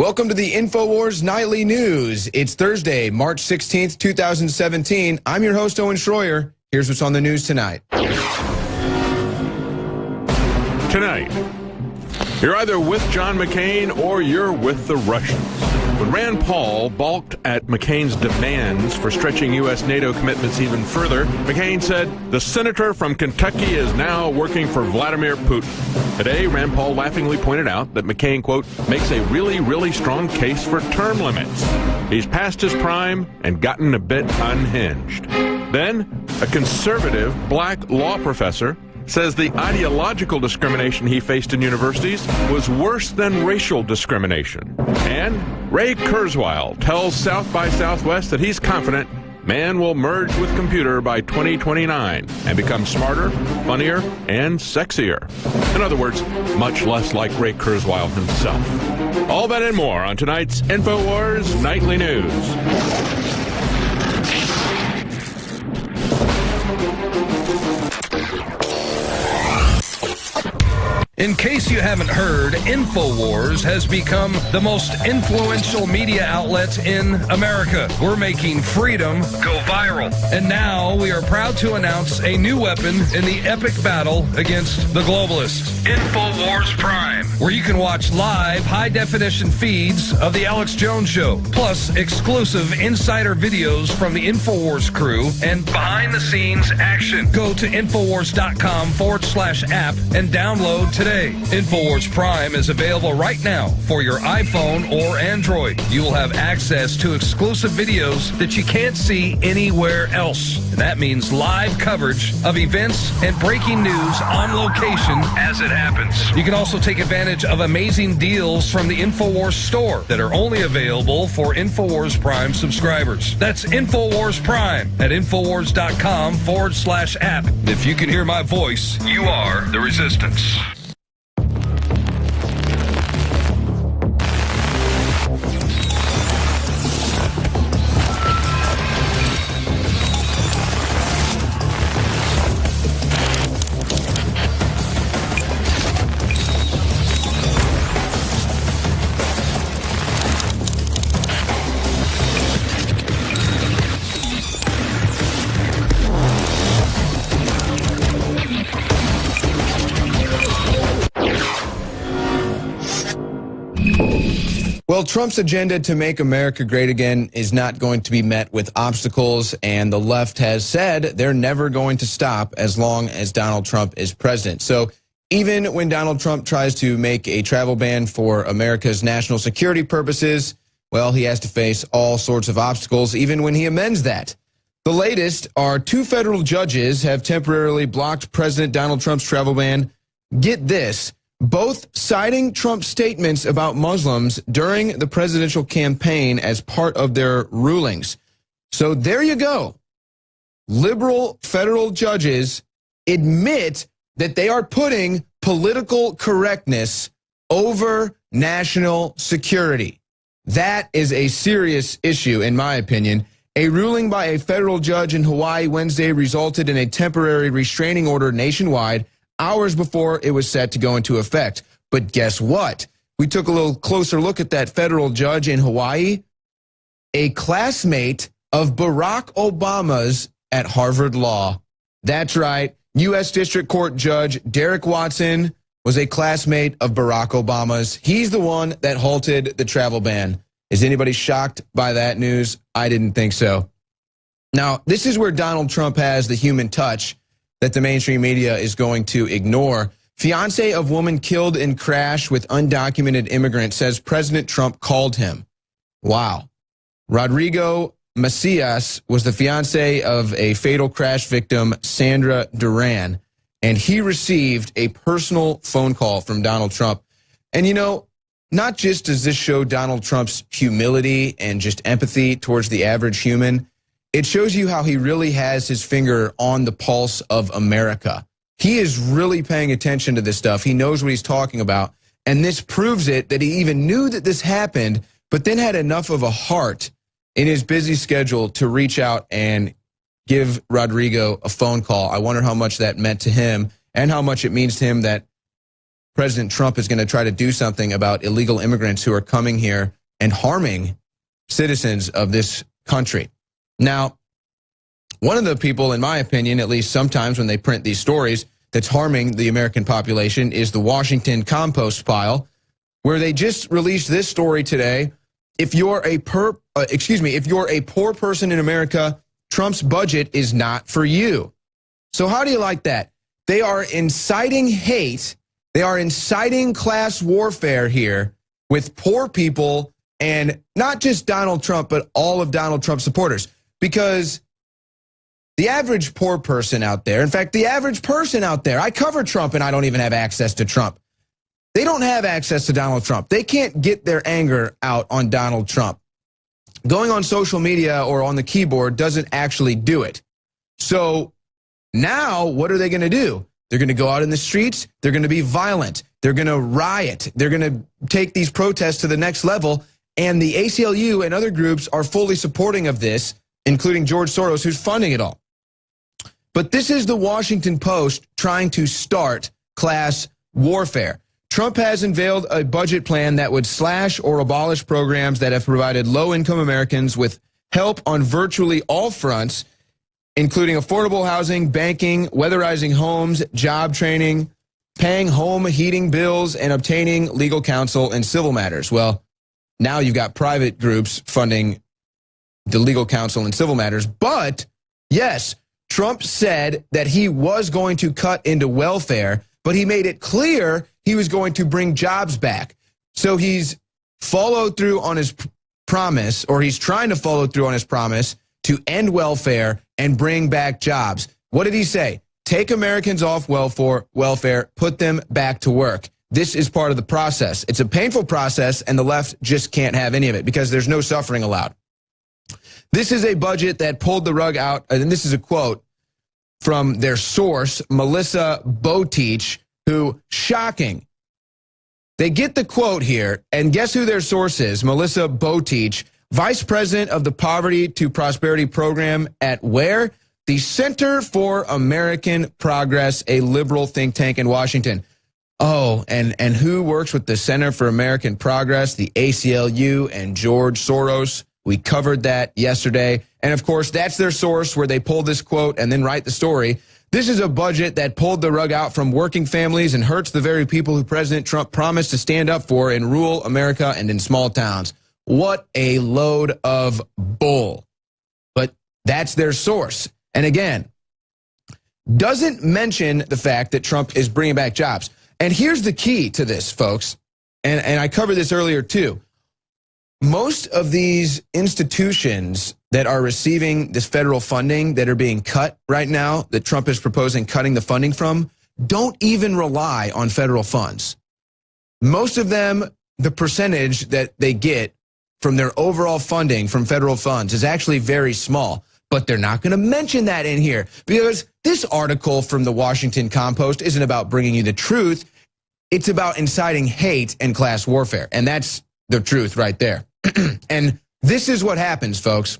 Welcome to the InfoWars Nightly News. It's Thursday, March 16th, 2017. I'm your host, Owen Schroyer. Here's what's on the news tonight. Tonight, you're either with John McCain or you're with the Russians. When Rand Paul balked at McCain's demands for stretching U.S. NATO commitments even further, McCain said, the senator from Kentucky is now working for Vladimir Putin. Today, Rand Paul laughingly pointed out that McCain, quote, makes a really strong case for term limits. He's past his prime and gotten a bit unhinged. Then, a conservative black law professor says the ideological discrimination he faced in universities was worse than racial discrimination. And Ray Kurzweil tells South by Southwest that he's confident man will merge with computer by 2029 and become smarter, funnier, and sexier. In other words, much less like Ray Kurzweil himself. All that and more on tonight's InfoWars Nightly News. In case you haven't heard, InfoWars has become the most influential media outlet in America. We're making freedom go viral. And now we are proud to announce a new weapon in the epic battle against the globalists. InfoWars Prime, where you can watch live high-definition feeds of The Alex Jones Show, plus exclusive insider videos from the InfoWars crew and behind-the-scenes action. Go to Infowars.com/app and download today. InfoWars Prime is available right now for your iPhone or Android. You will have access to exclusive videos that you can't see anywhere else. And that means live coverage of events and breaking news on location as it happens. You can also take advantage of amazing deals from the InfoWars store that are only available for InfoWars Prime subscribers. That's InfoWars Prime at Infowars.com/app. If you can hear my voice, you are the resistance. Well, Trump's agenda to make America great again is not going to be met with obstacles, and the left has said they're never going to stop as long as Donald Trump is president. So even when Donald Trump tries to make a travel ban for America's national security purposes, well, he has to face all sorts of obstacles, even when he amends that. The latest are 2 federal judges have temporarily blocked President Donald Trump's travel ban. Get this. Both citing Trump's statements about Muslims during the presidential campaign as part of their rulings. So there you go. Liberal federal judges admit that they are putting political correctness over national security. That is a serious issue, in my opinion. A ruling by a federal judge in Hawaii Wednesday resulted in a temporary restraining order nationwide hours before it was set to go into effect. But guess what? We took a little closer look at that federal judge in Hawaii, a classmate of Barack Obama's at Harvard Law. That's right. U.S. District Court Judge Derek Watson was a classmate of Barack Obama's. He's the one that halted the travel ban. Is anybody shocked by that news? I didn't think so. Now, this is where Donald Trump has the human touch that the mainstream media is going to ignore. Fiancé of woman killed in crash with undocumented immigrant says President Trump called him. Wow. Rodrigo Macias was the fiancé of a fatal crash victim, Sandra Duran, and he received a personal phone call from Donald Trump. And you know, not just does this show Donald Trump's humility and just empathy towards the average human, it shows you how he really has his finger on the pulse of America. He is really paying attention to this stuff. He knows what he's talking about. And this proves it, that he even knew that this happened, but then had enough of a heart in his busy schedule to reach out and give Rodrigo a phone call. I wonder how much that meant to him and how much it means to him that President Trump is going to try to do something about illegal immigrants who are coming here and harming citizens of this country. Now, one of the people, in my opinion, at least sometimes when they print these stories, that's harming the American population is the Washington compost pile, where they just released this story today. If you're a poor person in America, Trump's budget is not for you. So how do you like that? They are inciting hate. They are inciting class warfare here with poor people, and not just Donald Trump, but all of Donald Trump's supporters. Because the average poor person out there, in fact, the average person out there, I cover Trump and I don't even have access to Trump. They don't have access to Donald Trump. They can't get their anger out on Donald Trump. Going on social media or on the keyboard doesn't actually do it. So now what are they going to do? They're going to go out in the streets. They're going to be violent. They're going to riot. They're going to take these protests to the next level. And the ACLU and other groups are fully supporting of this, including George Soros, who's funding it all. But this is the Washington Post trying to start class warfare. Trump has unveiled a budget plan that would slash or abolish programs that have provided low-income Americans with help on virtually all fronts, including affordable housing, banking, weatherizing homes, job training, paying home heating bills, and obtaining legal counsel in civil matters. Well, now you've got private groups funding the legal counsel in civil matters. But, yes, Trump said that he was going to cut into welfare, but he made it clear he was going to bring jobs back. So he's followed through on his promise, or he's trying to follow through on his promise to end welfare and bring back jobs. What did he say? Take Americans off welfare, put them back to work. This is part of the process. It's a painful process, and the left just can't have any of it because there's no suffering allowed. This is a budget that pulled the rug out, and this is a quote from their source, Melissa Botich, who, shocking. They get the quote here, and guess who their source is? Melissa Botich, Vice President of the Poverty to Prosperity Program at where? The Center for American Progress, a liberal think tank in Washington. Oh, and who works with the Center for American Progress? The ACLU and George Soros. We covered that yesterday. And of course, that's their source where they pull this quote and then write the story. This is a budget that pulled the rug out from working families and hurts the very people who President Trump promised to stand up for in rural America and in small towns. What a load of bull. But that's their source. And again, doesn't mention the fact that Trump is bringing back jobs. And here's the key to this, folks. And I covered this earlier, too. Most of these institutions that are receiving this federal funding that are being cut right now, that Trump is proposing cutting the funding from, don't even rely on federal funds. Most of them, the percentage that they get from their overall funding from federal funds is actually very small. But they're not going to mention that in here because this article from the Washington Compost isn't about bringing you the truth. It's about inciting hate and class warfare. And that's the truth right there. And this is what happens, folks.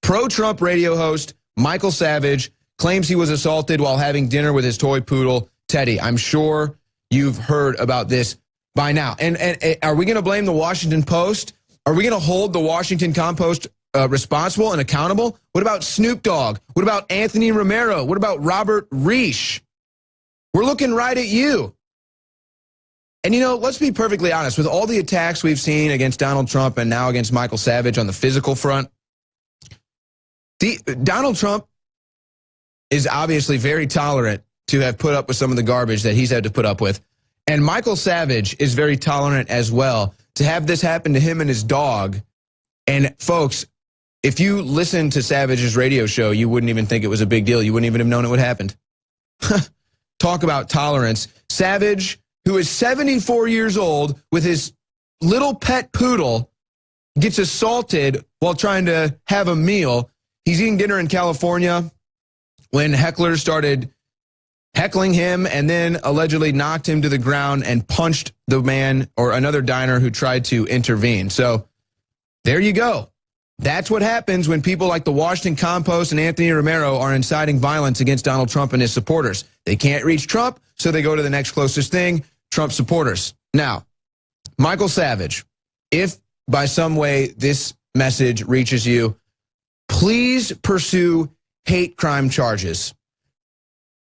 Pro-Trump radio host Michael Savage claims he was assaulted while having dinner with his toy poodle, Teddy. I'm sure you've heard about this by now. And are we going to blame the Washington Post? Are we going to hold the Washington Compost responsible and accountable? What about Snoop Dogg? What about Anthony Romero? What about Robert Reich? We're looking right at you. And, you know, let's be perfectly honest. With all the attacks we've seen against Donald Trump and now against Michael Savage on the physical front, Donald Trump is obviously very tolerant to have put up with some of the garbage that he's had to put up with. And Michael Savage is very tolerant as well to have this happen to him and his dog. And, folks, if you listen to Savage's radio show, you wouldn't even think it was a big deal. You wouldn't even have known it would happen. Talk about tolerance. Savage, who is 74 years old with his little pet poodle, gets assaulted while trying to have a meal. He's eating dinner in California when hecklers started heckling him and then allegedly knocked him to the ground and punched the man or another diner who tried to intervene. So there you go. That's what happens when people like the Washington Compost and Anthony Romero are inciting violence against Donald Trump and his supporters. They can't reach Trump, so they go to the next closest thing, Trump supporters. Now, Michael Savage, if by some way this message reaches you, please pursue hate crime charges.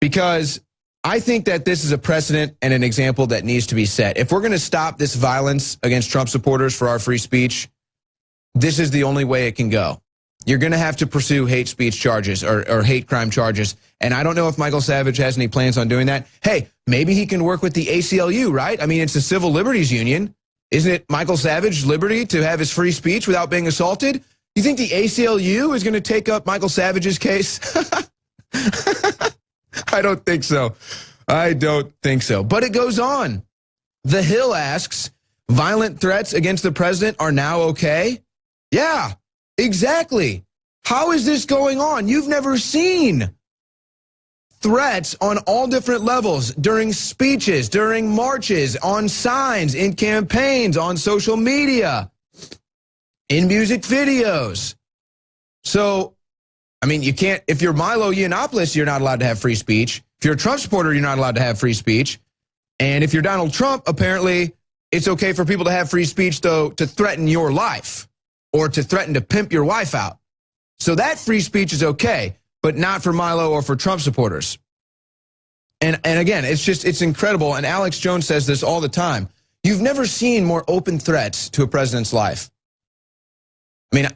Because I think that this is a precedent and an example that needs to be set. If we're going to stop this violence against Trump supporters for our free speech, this is the only way it can go. You're going to have to pursue hate speech charges or hate crime charges. And I don't know if Michael Savage has any plans on doing that. Hey, maybe he can work with the ACLU, right? I mean, it's a civil liberties union. Isn't it Michael Savage's liberty to have his free speech without being assaulted? You think the ACLU is going to take up Michael Savage's case? I don't think so. I don't think so. But it goes on. The Hill asks, violent threats against the president are now okay? Yeah, exactly. How is this going on? You've never seen threats on all different levels, during speeches, during marches, on signs, in campaigns, on social media, in music videos. So, I mean, you can't, if you're Milo Yiannopoulos, you're not allowed to have free speech. If you're a Trump supporter, you're not allowed to have free speech. And if you're Donald Trump, apparently it's okay for people to have free speech, though, to threaten your life or to threaten to pimp your wife out. So that free speech is okay, but not for Milo or for Trump supporters. And again, it's incredible. And Alex Jones says this all the time. You've never seen more open threats to a president's life. I mean,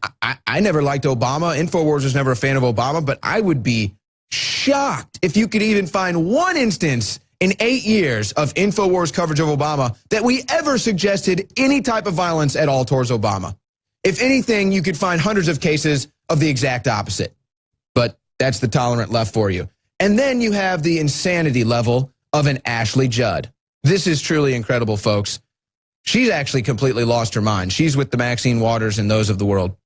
I never liked Obama. InfoWars was never a fan of Obama, but I would be shocked if you could even find one instance in 8 years of InfoWars coverage of Obama that we ever suggested any type of violence at all towards Obama. If anything, you could find hundreds of cases of the exact opposite. But that's the tolerant left for you. And then you have the insanity level of an Ashley Judd. This is truly incredible, folks. She's actually completely lost her mind. She's with the Maxine Waters and those of the world.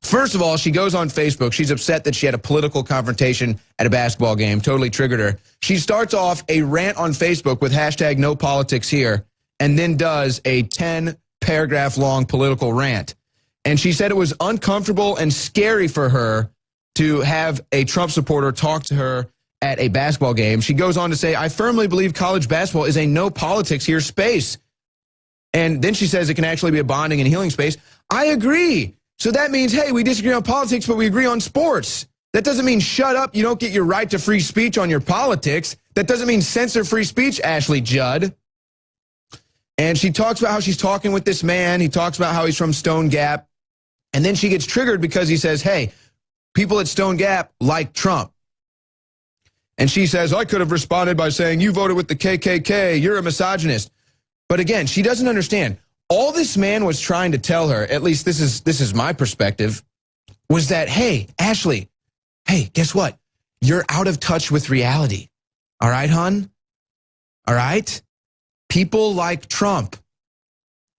First of all, she goes on Facebook. She's upset that she had a political confrontation at a basketball game, totally triggered her. She starts off a rant on Facebook with hashtag no politics here, and then does a 10-paragraph long political rant. And she said it was uncomfortable and scary for her to have a Trump supporter talk to her at a basketball game. She goes on to say, I firmly believe college basketball is a no politics here space. And then she says it can actually be a bonding and healing space. I agree. So that means, hey, we disagree on politics, but we agree on sports. That doesn't mean shut up. You don't get your right to free speech on your politics. That doesn't mean censor free speech, Ashley Judd. And she talks about how she's talking with this man. He talks about how he's from Stone Gap. And then she gets triggered because he says, hey, people at Stone Gap like Trump. And she says, I could have responded by saying, you voted with the KKK. You're a misogynist. But again, she doesn't understand. All this man was trying to tell her, at least this is my perspective, was that, hey, Ashley, hey, guess what? You're out of touch with reality. All right, hon? All right? People like Trump.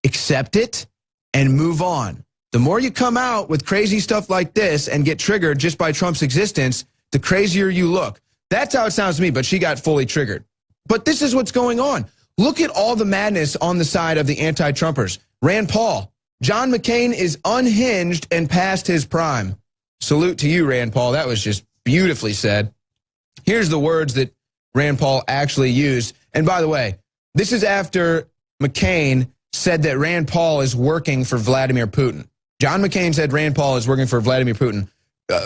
Accept it and move on. The more you come out with crazy stuff like this and get triggered just by Trump's existence, the crazier you look. That's how it sounds to me, but she got fully triggered. But this is what's going on. Look at all the madness on the side of the anti-Trumpers. Rand Paul, John McCain is unhinged and past his prime. Salute to you, Rand Paul. That was just beautifully said. Here's the words that Rand Paul actually used. And by the way, this is after McCain said that Rand Paul is working for Vladimir Putin. John McCain said Rand Paul is working for Vladimir Putin.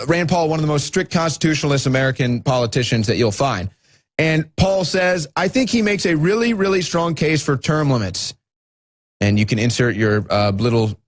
Rand Paul, one of the most strict constitutionalist American politicians that you'll find. And Paul says, I think he makes a really, really strong case for term limits. And you can insert your little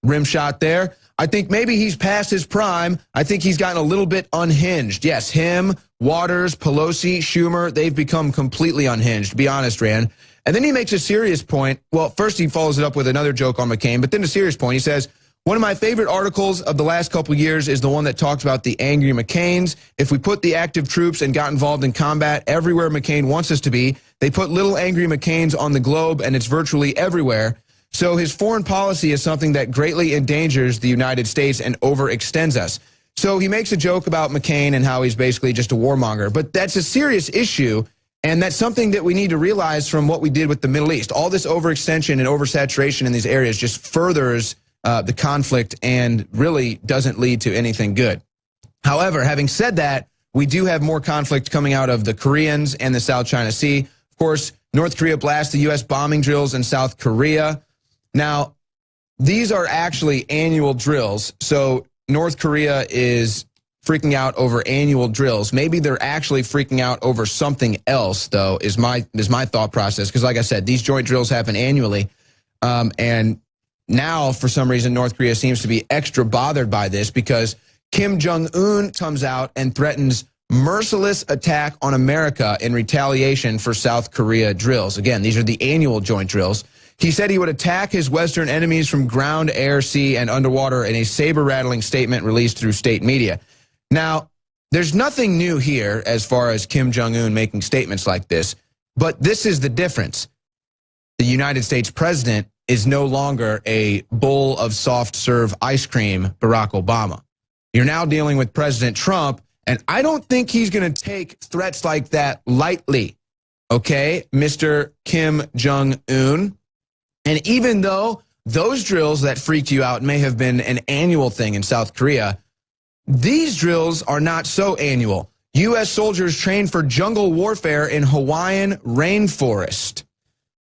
rim shot there. I think maybe he's past his prime. I think he's gotten a little bit unhinged. Yes, him, Waters, Pelosi, Schumer, they've become completely unhinged. Be honest, Rand. And then he makes a serious point. Well, first he follows it up with another joke on McCain, but then a serious point. He says, one of my favorite articles of the last couple years is the one that talks about the angry McCains. If we put the active troops and got involved in combat everywhere McCain wants us to be, they put little angry McCains on the globe and it's virtually everywhere. So his foreign policy is something that greatly endangers the United States and overextends us. So he makes a joke about McCain and how he's basically just a warmonger. But that's a serious issue, and that's something that we need to realize from what we did with the Middle East. All this overextension and oversaturation in these areas just furthers the conflict and really doesn't lead to anything good. However, having said that, we do have more conflict coming out of the Koreans and the South China Sea. Of course, North Korea blasts the U.S. bombing drills in South Korea. Now, these are actually annual drills. So North Korea is freaking out over annual drills. Maybe they're actually freaking out over something else, though, is my thought process. Because like I said, these joint drills happen annually. And now, for some reason, North Korea seems to be extra bothered by this because Kim Jong-un comes out and threatens merciless attack on America in retaliation for South Korea drills. Again, these are the annual joint drills. He said he would attack his Western enemies from ground, air, sea, and underwater in a saber-rattling statement released through state media. Now, there's nothing new here as far as Kim Jong-un making statements like this, but this is the difference. The United States president is no longer a bowl of soft-serve ice cream, Barack Obama. You're now dealing with President Trump, and I don't think he's going to take threats like that lightly, okay, Mr. Kim Jong-un? And even though those drills that freaked you out may have been an annual thing in South Korea, these drills are not so annual. U.S. soldiers trained for jungle warfare in Hawaiian rainforest.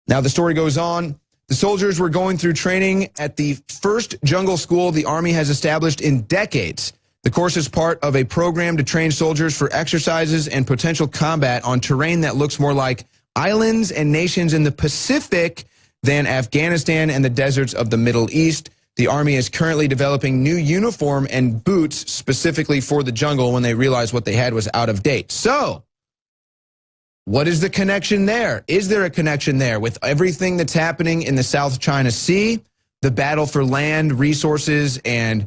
Now, the story goes on. The soldiers were going through training at the first jungle school the Army has established in decades. The course is part of a program to train soldiers for exercises and potential combat on terrain that looks more like islands and nations in the Pacific than Afghanistan and the deserts of the Middle East. The Army is currently developing new uniform and boots specifically for the jungle when they realized what they had was out of date. So, what is the connection there? Is there a connection there with everything that's happening in the South China Sea, the battle for land, resources, and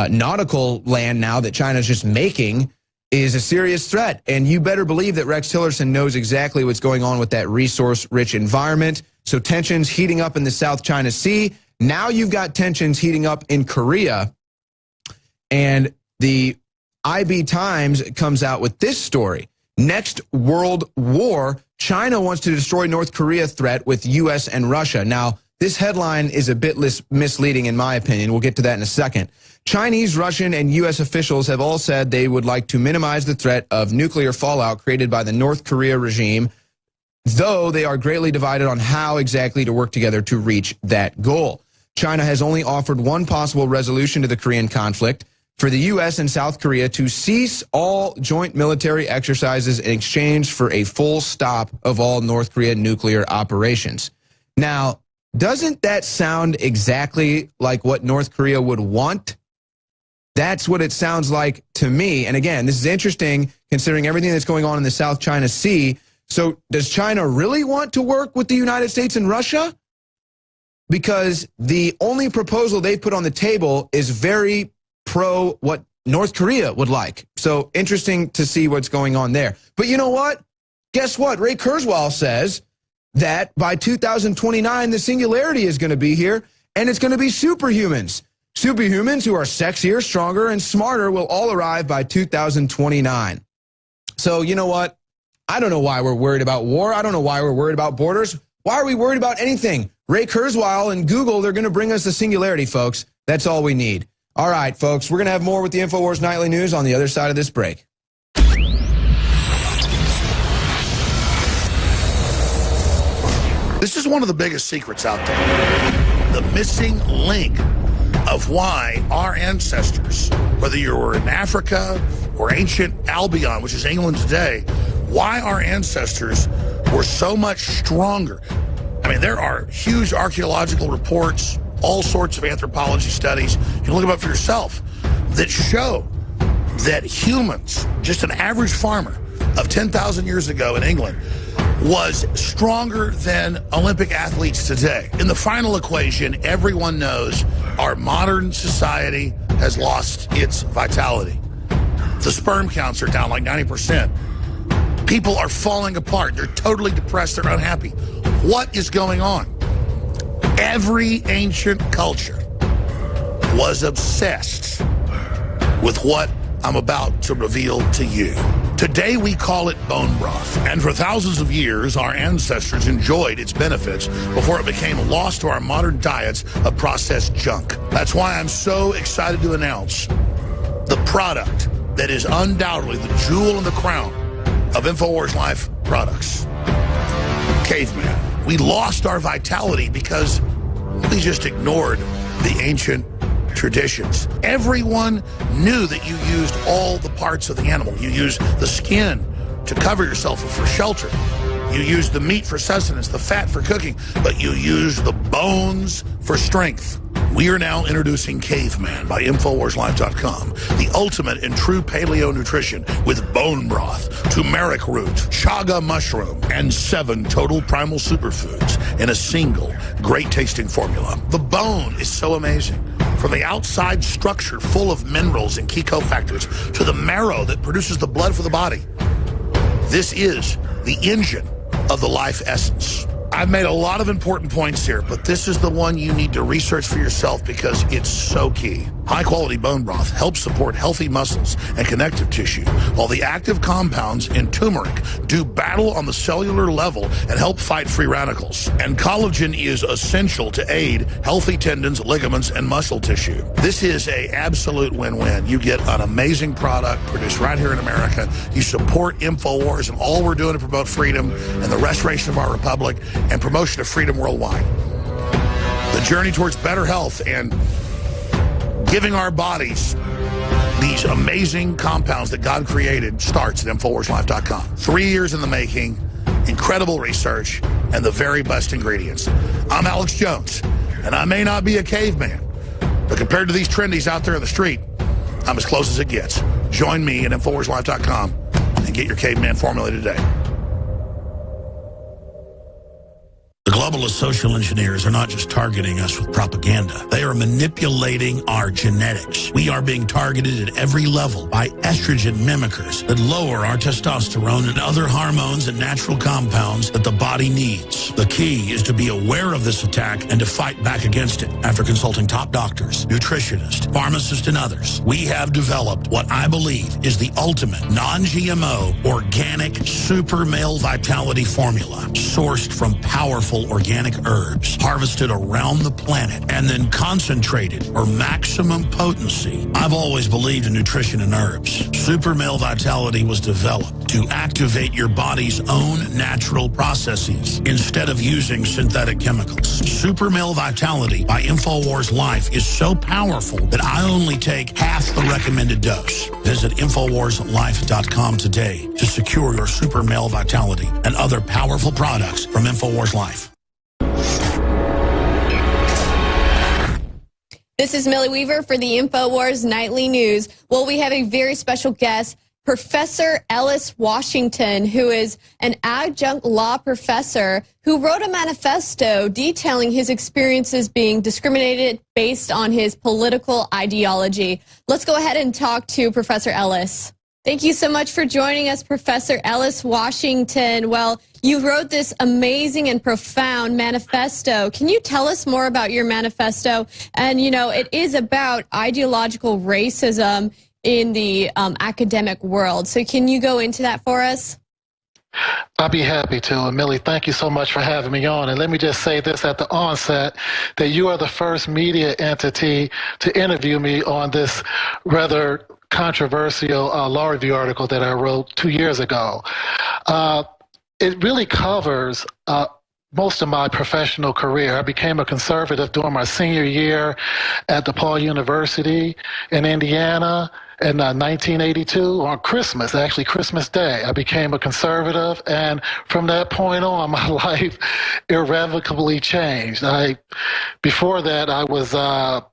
nautical land now that China's just making is a serious threat? And you better believe that Rex Tillerson knows exactly what's going on with that resource-rich environment. So tensions heating up in the South China Sea. Now you've got tensions heating up in Korea. And the IB Times comes out with this story. Next World War, China wants to destroy North Korea threat with U.S. and Russia. Now, this headline is a bit misleading in my opinion. We'll get to that in a second. Chinese, Russian, and U.S. officials have all said they would like to minimize the threat of nuclear fallout created by the North Korea regime, though they are greatly divided on how exactly to work together to reach that goal. China has only offered one possible resolution to the Korean conflict: for the U.S. and South Korea to cease all joint military exercises in exchange for a full stop of all North Korean nuclear operations. Now, doesn't that sound exactly like what North Korea would want? That's what it sounds like to me. And again, this is interesting considering everything that's going on in the South China Sea. So does China really want to work with the United States and Russia? Because the only proposal they put on the table is very pro what North Korea would like. So interesting to see what's going on there. But you know what? Guess what? Ray Kurzweil says that by 2029, the singularity is going to be here, and it's going to be superhumans. Superhumans who are sexier, stronger, and smarter will all arrive by 2029. So you know what? I don't know why we're worried about war. I don't know why we're worried about borders. Why are we worried about anything? Ray Kurzweil and Google, they're going to bring us the singularity, folks. That's all we need. All right, folks, we're going to have more with the InfoWars Nightly News on the other side of this break. This is one of the biggest secrets out there. The missing link of why our ancestors, whether you were in Africa or ancient Albion, which is England today, why our ancestors were so much stronger. I mean, there are huge archaeological reports, all sorts of anthropology studies, you can look them up for yourself, that show that humans, just an average farmer of 10,000 years ago in England, was stronger than Olympic athletes today. In the final equation, everyone knows our modern society has lost its vitality. The sperm counts are down like 90%. People are falling apart. They're totally depressed. They're unhappy. What is going on? Every ancient culture was obsessed with what I'm about to reveal to you. Today we call it bone broth, and for thousands of years our ancestors enjoyed its benefits before it became lost to our modern diets of processed junk. That's why I'm so excited to announce the product that is undoubtedly the jewel in the crown of InfoWars Life products. Caveman. We lost our vitality because we just ignored the ancient traditions. Everyone knew that you used all the parts of the animal. You used the skin to cover yourself for shelter. You used the meat for sustenance, the fat for cooking, but you used the bones for strength. We are now introducing Caveman by InfoWarsLife.com, the ultimate in true paleo nutrition with bone broth, turmeric root, chaga mushroom, and 7 total primal superfoods in a single great-tasting formula. The bone is so amazing. From the outside structure full of minerals and key cofactors to the marrow that produces the blood for the body. This is the engine of the life essence. I've made a lot of important points here, but this is the one you need to research for yourself because it's so key. High-quality bone broth helps support healthy muscles and connective tissue, while the active compounds in turmeric do battle on the cellular level and help fight free radicals. And collagen is essential to aid healthy tendons, ligaments, and muscle tissue. This is an absolute win-win. You get an amazing product produced right here in America. You support InfoWars and all we're doing to promote freedom and the restoration of our republic and promotion of freedom worldwide. The journey towards better health and giving our bodies these amazing compounds that God created starts at InfoWarsLife.com. 3 years in the making, incredible research, and the very best ingredients. I'm Alex Jones, and I may not be a caveman, but compared to these trendies out there in the street, I'm as close as it gets. Join me at InfoWarsLife.com and get your caveman formula today. The globalist social engineers are not just targeting us with propaganda. They are manipulating our genetics. We are being targeted at every level by estrogen mimickers that lower our testosterone and other hormones and natural compounds that the body needs. The key is to be aware of this attack and to fight back against it. After consulting top doctors, nutritionists, pharmacists, and others, we have developed what I believe is the ultimate non-GMO organic super male vitality formula sourced from powerful organic herbs harvested around the planet and then concentrated for maximum potency. I've always believed in nutrition and herbs. Super Male Vitality was developed to activate your body's own natural processes instead of using synthetic chemicals. Super Male Vitality by InfoWars Life is so powerful that I only take half the recommended dose. Visit InfoWarsLife.com today to secure your Super Male Vitality and other powerful products from InfoWars Life. This is Millie Weaver for the InfoWars Nightly News. Well, we have a very special guest, Professor Ellis Washington, who is an adjunct law professor who wrote a manifesto detailing his experiences being discriminated based on his political ideology. Let's go ahead and talk to Professor Ellis. Thank you so much for joining us, Professor Ellis Washington. Well, you wrote this amazing and profound manifesto. Can you tell us more about your manifesto? And, you know, it is about ideological racism in the academic world. So can you go into that for us? I'd be happy to. And Millie, thank you so much for having me on. And let me just say this at the onset, that you are the first media entity to interview me on this rather controversial law review article that I wrote 2 years ago. It really covers most of my professional career. I became a conservative during my senior year at DePaul University in Indiana. In 1982, on Christmas, actually Christmas Day, I became a conservative, and from that point on, my life irrevocably changed. Before that, I was, a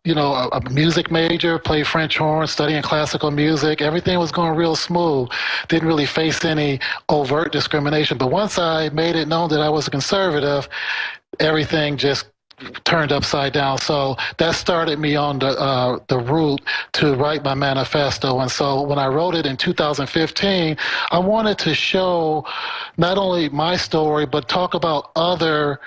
music major, played French horn, studying classical music. Everything was going real smooth. Didn't really face any overt discrimination. But once I made it known that I was a conservative, everything just turned upside down. So that started me on the route to write my manifesto. And so when I wrote it in 2015, I wanted to show not only my story, but talk about other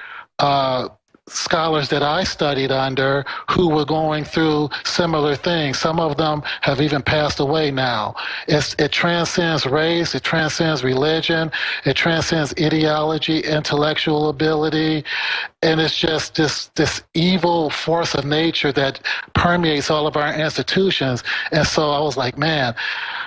scholars that I studied under who were going through similar things. Some of them have even passed away now. It transcends race, it transcends religion, it transcends ideology, intellectual ability, and it's just this evil force of nature that permeates all of our institutions. And so I was like, man,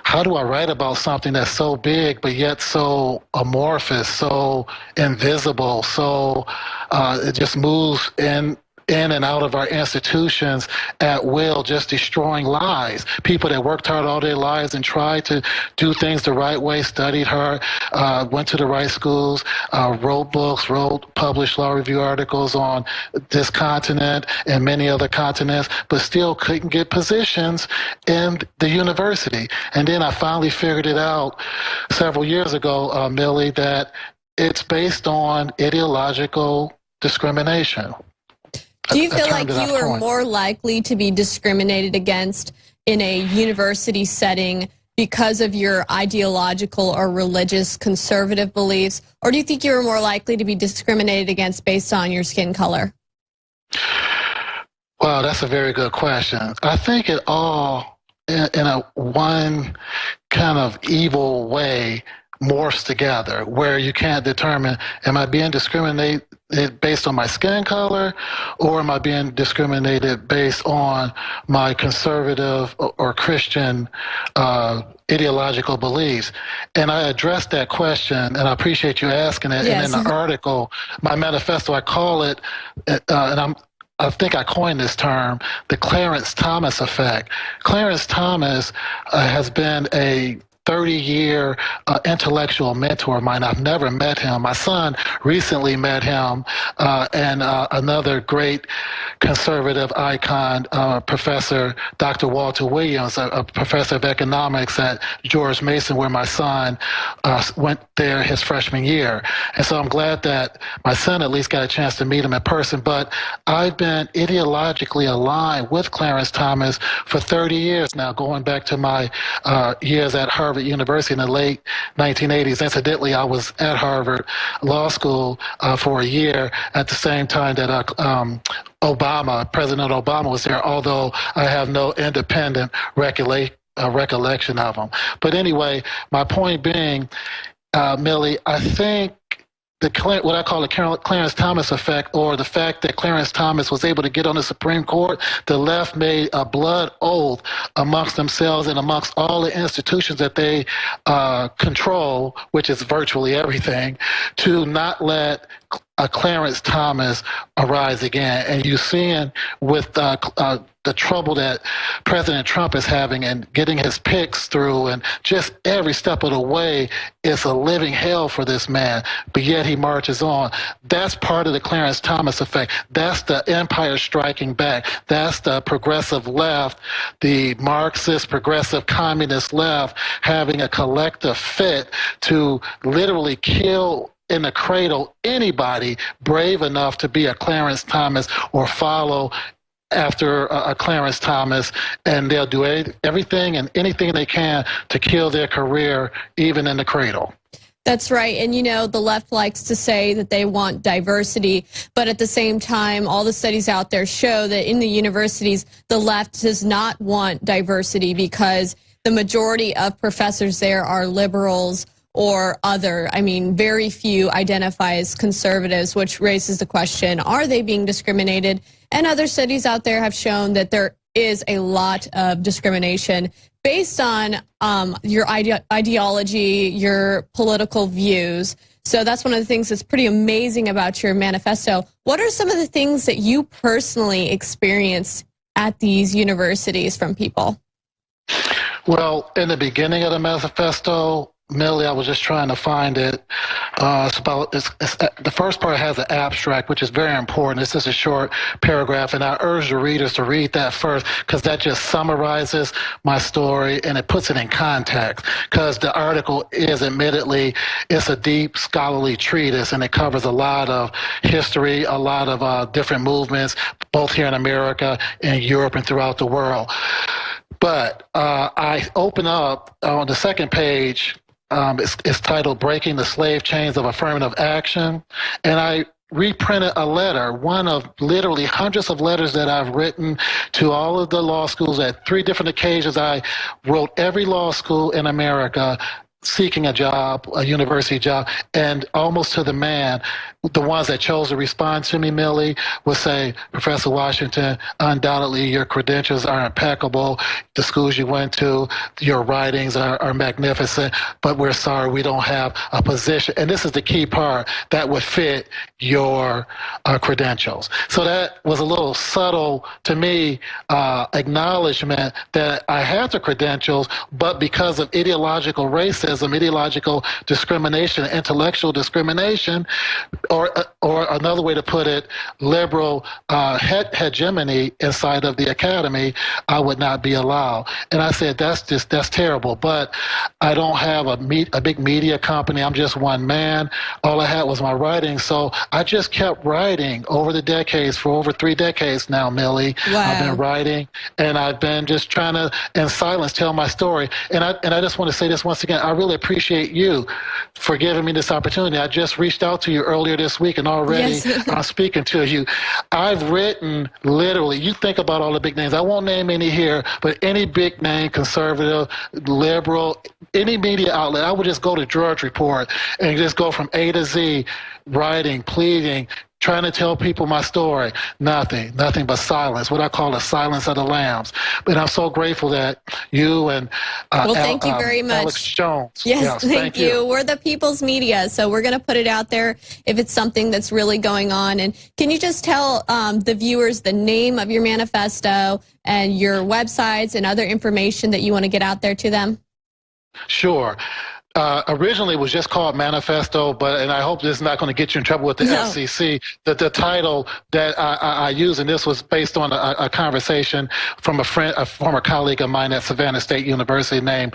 how do I write about something that's so big but yet so amorphous, so invisible, so it just moves in in and out of our institutions at will, just destroying lives. People that worked hard all their lives and tried to do things the right way, studied hard, went to the right schools, wrote books, published law review articles on this continent and many other continents, but still couldn't get positions in the university. And then I finally figured it out several years ago, Millie, that it's based on ideological discrimination. Do you feel like you are more likely to be discriminated against in a university setting because of your ideological or religious conservative beliefs? Or do you think you are more likely to be discriminated against based on your skin color? Well, that's a very good question. I think it all, in a one kind of evil way, morphs together, where you can't determine, am I being discriminated based on my skin color, or am I being discriminated based on my conservative or Christian ideological beliefs? And I addressed that question, and I appreciate you asking it. Yes. And in the article, my manifesto, I call it, I think I coined this term, the Clarence Thomas effect. Clarence Thomas has been a 30-year intellectual mentor of mine. I've never met him. My son recently met him, and another great conservative icon, Professor Dr. Walter Williams, a professor of economics at George Mason, where my son went there his freshman year. And so I'm glad that my son at least got a chance to meet him in person. But I've been ideologically aligned with Clarence Thomas for 30 years now, going back to my years at Harvard University in the late 1980s. Incidentally, I was at Harvard Law School for a year at the same time that President Obama was there, although I have no independent recollection of him. But anyway, my point being, Millie, I think what I call the Clarence Thomas effect, or the fact that Clarence Thomas was able to get on the Supreme Court, the left made a blood oath amongst themselves and amongst all the institutions that they control, which is virtually everything, to not let Clarence Thomas arise again. And you're seeing with the trouble that President Trump is having and getting his picks through, and just every step of the way, it's a living hell for this man, but yet he marches on. That's part of the Clarence Thomas effect. That's the empire striking back. That's the progressive left, the Marxist, progressive, communist left, having a collective fit to literally kill in the cradle anybody brave enough to be a Clarence Thomas or follow after a Clarence Thomas, and they'll do everything and anything they can to kill their career, even in the cradle. That's right. And, you know, the left likes to say that they want diversity, but at the same time, all the studies out there show that in the universities, the left does not want diversity because the majority of professors there are liberals or other. I mean, very few identify as conservatives, which raises the question, are they being discriminated? And other studies out there have shown that there is a lot of discrimination based on your ideology, your political views. So that's one of the things that's pretty amazing about your manifesto. What are some of the things that you personally experience at these universities from people? Well, in the beginning of the manifesto, Millie, I was just trying to find it. The first part has an abstract, which is very important. This is a short paragraph, and I urge the readers to read that first because that just summarizes my story and it puts it in context. Because the article is admittedly, it's a deep scholarly treatise, and it covers a lot of history, a lot of different movements, both here in America and Europe and throughout the world. But I open up on the second page. It's titled Breaking the Slave Chains of Affirmative Action. And I reprinted a letter, one of literally hundreds of letters that I've written to all of the law schools. At 3 different occasions, I wrote every law school in America seeking a job, a university job, and almost to the man, the ones that chose to respond to me, Millie, would say, Professor Washington, undoubtedly your credentials are impeccable. The schools you went to, your writings are magnificent, but we're sorry we don't have a position. And this is the key part that would fit your credentials. So that was a little subtle, to me, acknowledgement that I had the credentials, but because of ideological racism, ideological discrimination, intellectual discrimination, or another way to put it, liberal hegemony inside of the academy, I would not be allowed. And I said, that's terrible. But I don't have a big media company. I'm just one man. All I had was my writing. So I just kept writing over the decades, for over 3 decades now, Millie. Wow. I've been writing, and I've been just trying to, in silence, tell my story. And I just want to say this once again. I really appreciate you for giving me this opportunity. I just reached out to you earlier this week, and already I'm speaking to you. I've written literally, you think about all the big names. I won't name any here, but any big name, conservative, liberal, any media outlet, I would just go to Drudge Report and just go from A to Z, writing, pleading, trying to tell people my story. Nothing but silence, what I call the silence of the lambs. But I'm so grateful that you and well, thank you very much. Alex Jones. Yes, thank you. We're the people's media, so we're going to put it out there if it's something that's really going on. And can you just tell the viewers the name of your manifesto and your websites and other information that you want to get out there to them? Sure. Originally it was just called Manifesto, and I hope this is not going to get you in trouble with the FCC. The title that I use, and this was based on a conversation from a former colleague of mine at Savannah State University named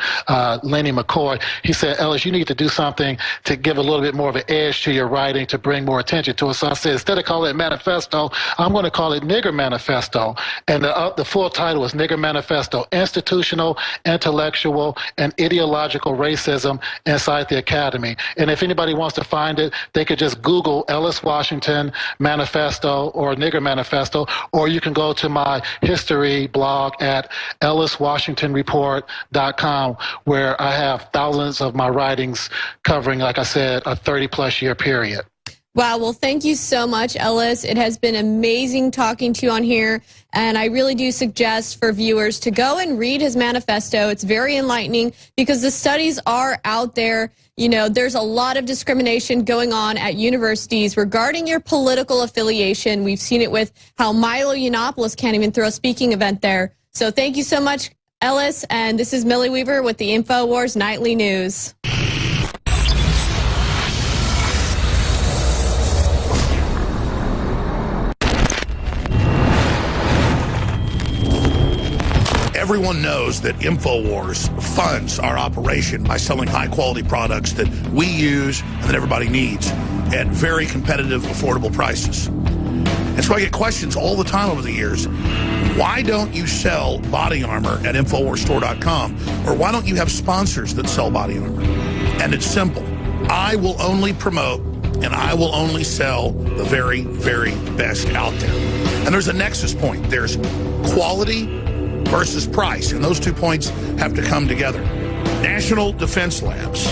Lenny McCoy. He said, Ellis, you need to do something to give a little bit more of an edge to your writing, to bring more attention to it. So I said, instead of calling it Manifesto, I'm going to call it Nigger Manifesto. And the full title is Nigger Manifesto, Institutional, Intellectual, and Ideological Racism inside the academy. And if anybody wants to find it, they could just Google Ellis Washington Manifesto or Nigger Manifesto, or you can go to my history blog at elliswashingtonreport.com, where I have thousands of my writings covering, like I said, a 30-plus year period. Wow, well, thank you so much, Ellis. It has been amazing talking to you on here, and I really do suggest for viewers to go and read his manifesto. It's very enlightening because the studies are out there. You know, there's a lot of discrimination going on at universities regarding your political affiliation. We've seen it with how Milo Yiannopoulos can't even throw a speaking event there. So thank you so much, Ellis, and this is Millie Weaver with the InfoWars Nightly News. Everyone knows that InfoWars funds our operation by selling high-quality products that we use and that everybody needs at very competitive, affordable prices. And so I get questions all the time over the years. Why don't you sell body armor at InfoWarsStore.com? Or why don't you have sponsors that sell body armor? And it's simple. I will only promote and I will only sell the very, very best out there. And there's a nexus point. There's quality versus price, and those 2 points have to come together. National Defense Labs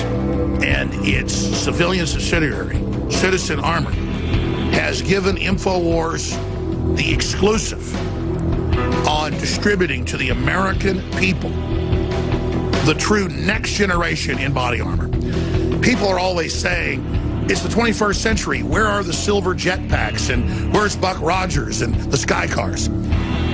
and its civilian subsidiary, Citizen Armor, has given InfoWars the exclusive on distributing to the American people the true next generation in body armor. People are always saying, it's the 21st century, where are the silver jetpacks, and where's Buck Rogers and the sky cars?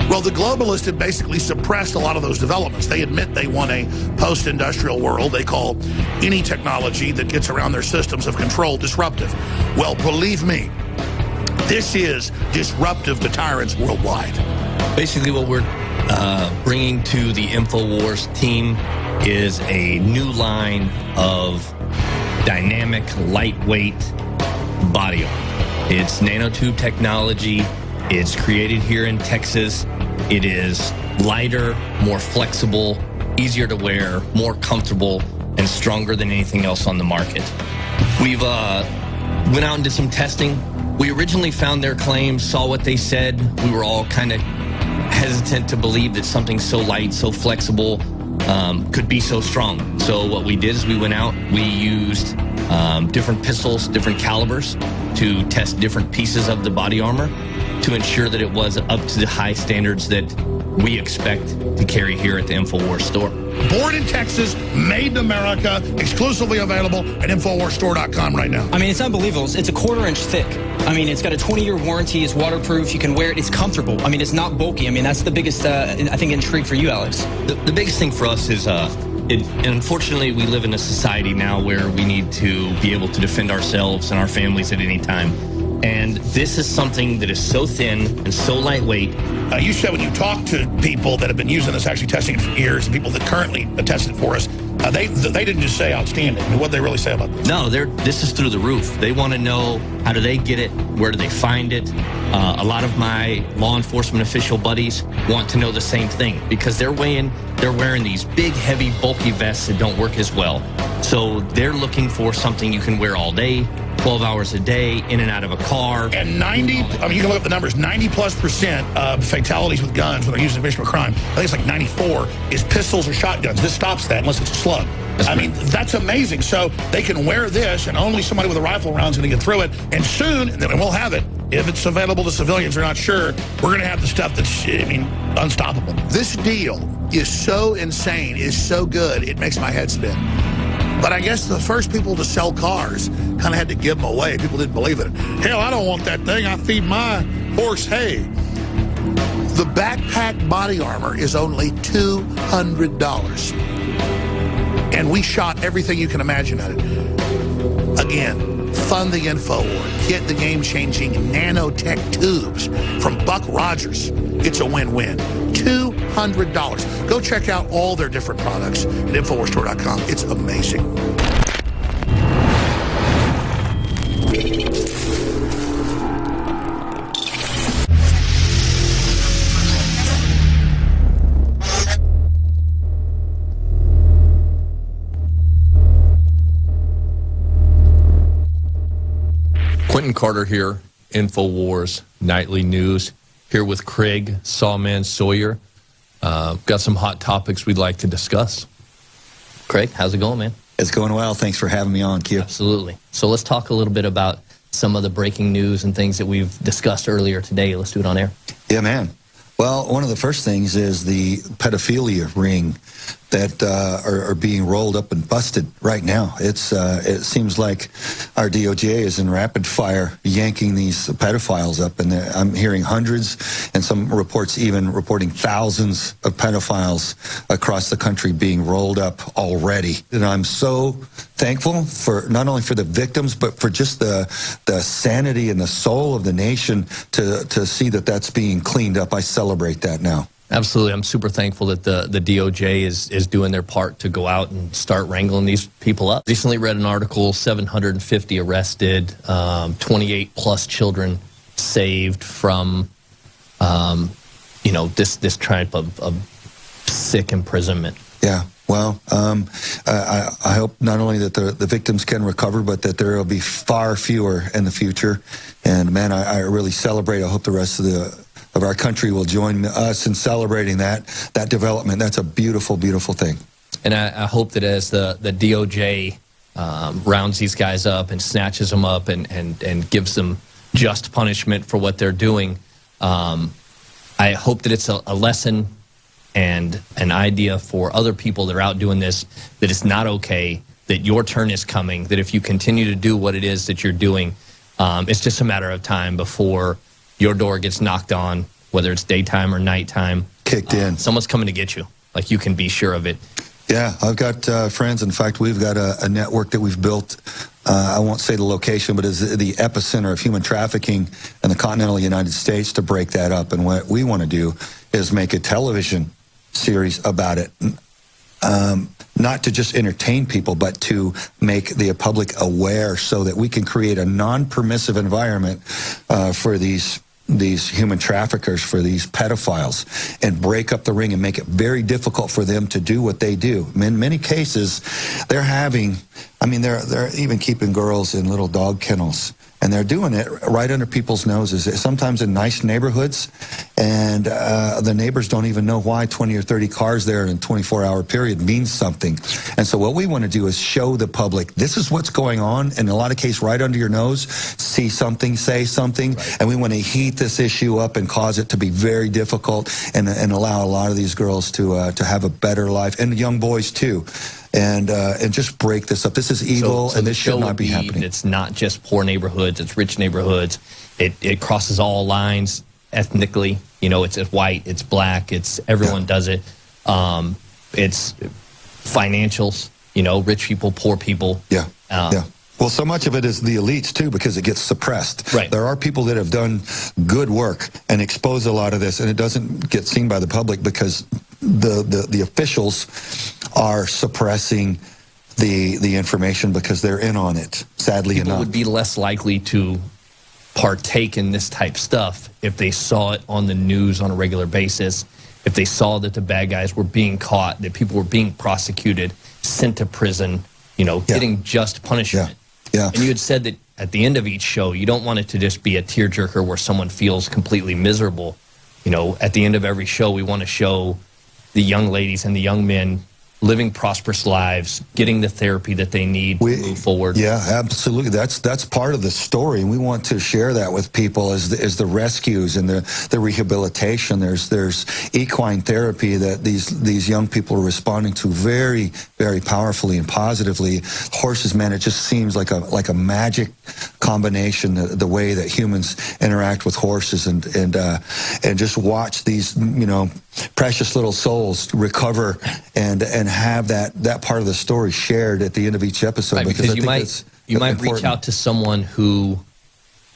Well, the globalists have basically suppressed a lot of those developments. They admit they want a post-industrial world. They call any technology that gets around their systems of control disruptive. Well, believe me, this is disruptive to tyrants worldwide. Basically, what we're bringing to the InfoWars team is a new line of dynamic, lightweight body armor. It's nanotube technology. It's created here in Texas. It is lighter, more flexible, easier to wear, more comfortable, and stronger than anything else on the market. We've went out and did some testing. We originally found their claims, saw what they said. We were all kind of hesitant to believe that something so light, so flexible, could be so strong. So what we did is we went out, we used different pistols, different calibers to test different pieces of the body armor to ensure that it was up to the high standards that we expect to carry here at the InfoWars store. Born in Texas, made in America, exclusively available at InfoWarsStore.com right now. I mean, it's unbelievable. It's a 1/4 inch thick. I mean, it's got a 20-year warranty. It's waterproof. You can wear it. It's comfortable. I mean, it's not bulky. I mean, that's the biggest, I think, intrigue for you, Alex. The biggest thing for us is, unfortunately, we live in a society now where we need to be able to defend ourselves and our families at any time. And this is something that is so thin and so lightweight. You said when you talk to people that have been using this, actually testing it for years, and people that currently test it for us, they didn't just say outstanding. I mean, what did they really say about this? No, this is through the roof. They want to know, how do they get it? Where do they find it? A lot of my law enforcement official buddies want to know the same thing because they're wearing these big, heavy, bulky vests that don't work as well. So they're looking for something you can wear all day, 12 hours a day, in and out of a car. And 90, I mean, you can look up the numbers, 90+% of fatalities with guns when they're used in visual crime, I think it's like 94, is pistols or shotguns. This stops that unless it's a slug. I mean, that's amazing. So they can wear this, and only somebody with a rifle round is going to get through it. And soon, and we'll have it, if it's available to civilians, we're not sure, we're going to have the stuff that's, I mean, unstoppable. This deal is so insane, is so good, it makes my head spin. But I guess the first people to sell cars kind of had to give them away. People didn't believe it. Hell, I don't want that thing. I feed my horse hay. The backpack body armor is only $200. And we shot everything you can imagine at it. Again, fund the InfoWar. Get the game-changing nanotech tubes from Buck Rogers. It's a win-win. $200. Go check out all their different products at InfoWarsStore.com. It's amazing. Quentin Carter here, InfoWars Nightly News, here with Craig Sawman Sawyer. Got some hot topics we'd like to discuss. Craig, how's it going, man? It's going well. Thanks for having me on, Q. Absolutely. So let's talk a little bit about some of the breaking news and things that we've discussed earlier today. Let's do it on air. Yeah, man. Well, one of the first things is the pedophilia ring that are being rolled up and busted right now. It seems like our DOJ is in rapid fire yanking these pedophiles up, and I'm hearing hundreds and some reports even reporting thousands of pedophiles across the country being rolled up already. And I'm so thankful for not only for the victims, but for just the sanity and the soul of the nation to see that that's being cleaned up. I celebrate that now. Absolutely. I'm super thankful that the DOJ is doing their part to go out and start wrangling these people up. Recently read an article, 750 arrested, 28 plus children saved from, this type of sick imprisonment. Yeah. Well, I hope not only that the victims can recover, but that there will be far fewer in the future. And, man, I really celebrate. I hope the rest of our country will join us in celebrating that development. That's a beautiful, beautiful thing. And I hope that as the DOJ rounds these guys up and snatches them up and gives them just punishment for what they're doing, I hope that it's a lesson and an idea for other people that are out doing this, that it's not okay, that your turn is coming, that if you continue to do what it is that you're doing, it's just a matter of time before your door gets knocked on, whether it's daytime or nighttime. Kicked in. Someone's coming to get you. Like, you can be sure of it. Yeah, I've got friends. In fact, we've got a network that we've built. I won't say the location, but is the epicenter of human trafficking in the continental United States to break that up. And what we want to do is make a television series about it. Not to just entertain people, but to make the public aware so that we can create a non-permissive environment for these human traffickers, for these pedophiles, and break up the ring and make it very difficult for them to do what they do. In many cases, they're even keeping girls in little dog kennels and they're doing it right under people's noses, sometimes in nice neighborhoods, and the neighbors don't even know why 20 or 30 cars there in a 24-hour period means something. And so what we want to do is show the public, this is what's going on, and in a lot of cases right under your nose, see something, say something, and we want to heat this issue up and cause it to be very difficult, and allow a lot of these girls to have a better life, and young boys too. And just break this up. This is evil, so and this should not be happening. It's not just poor neighborhoods; it's rich neighborhoods. It crosses all lines ethnically. You know, it's white, it's black, it's everyone does it. It's financials. You know, rich people, poor people. Yeah. Well, so much of it is the elites, too, because it gets suppressed. Right. There are people that have done good work and expose a lot of this, and it doesn't get seen by the public because the officials are suppressing the information because they're in on it, sadly enough. People would be less likely to partake in this type stuff if they saw it on the news on a regular basis, if they saw that the bad guys were being caught, that people were being prosecuted, sent to prison, you know, getting just punishment. Yeah. And you had said that at the end of each show, you don't want it to just be a tearjerker where someone feels completely miserable. You know, at the end of every show, we want to show the young ladies and the young men living prosperous lives, getting the therapy that they need to move forward. Yeah, absolutely. That's part of the story, and we want to share that with people as the rescues and the rehabilitation. There's equine therapy that these young people are responding to very, very powerfully and positively. Horses, man, it just seems like a magic combination, the way that humans interact with horses, and just watch these, you know, precious little souls recover and have that part of the story shared at the end of each episode. Right, because you might reach out to someone who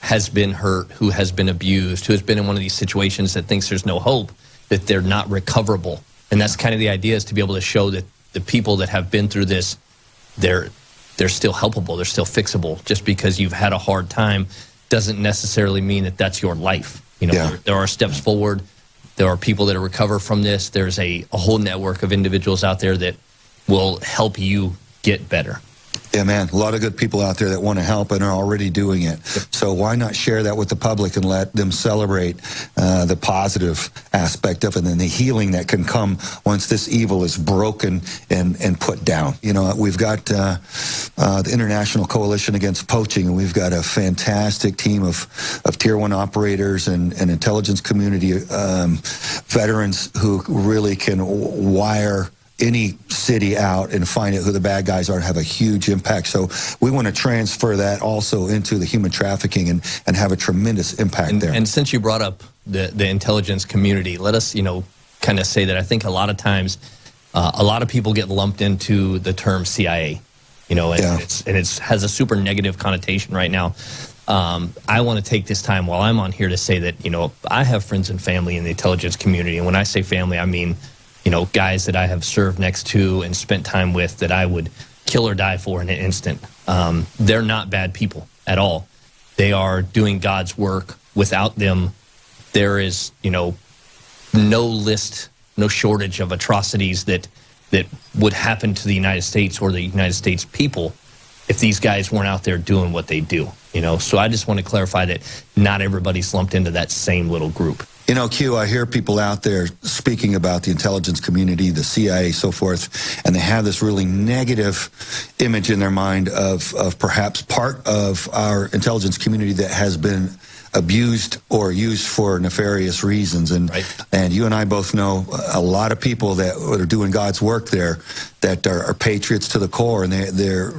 has been hurt, who has been abused, who has been in one of these situations that thinks there's no hope, that they're not recoverable. And that's kind of the idea, is to be able to show that the people that have been through this, they're still helpable, they're still fixable. Just because you've had a hard time doesn't necessarily mean that that's your life. You know, there are steps forward. There are people that are recover from this. There's a whole network of individuals out there that will help you get better. Yeah, man, a lot of good people out there that want to help and are already doing it. So why not share that with the public and let them celebrate the positive aspect of it, and then the healing that can come once this evil is broken and put down. You know, we've got the International Coalition Against Poaching, and we've got a fantastic team of Tier 1 operators and intelligence community veterans who really can wire any city out and find out who the bad guys are and have a huge impact. So we want to transfer that also into the human trafficking and have a tremendous impact there. And since you brought up the intelligence community, let us, you know, kind of say that I think a lot of times a lot of people get lumped into the term CIA, you know, and it has a super negative connotation right now. I want to take this time while I'm on here to say that, you know, I have friends and family in the intelligence community. And when I say family, I mean, you know, guys that I have served next to and spent time with that I would kill or die for in an instant. They're not bad people at all. They are doing God's work. Without them, there is, you know, no shortage of atrocities that would happen to the United States or the United States people if these guys weren't out there doing what they do, you know. So I just want to clarify that not everybody's lumped into that same little group. You know, Q, I hear people out there speaking about the intelligence community, the CIA, so forth, and they have this really negative image in their mind of perhaps part of our intelligence community that has been abused or used for nefarious reasons. And you and I both know a lot of people that are doing God's work there that are patriots to the core, and they're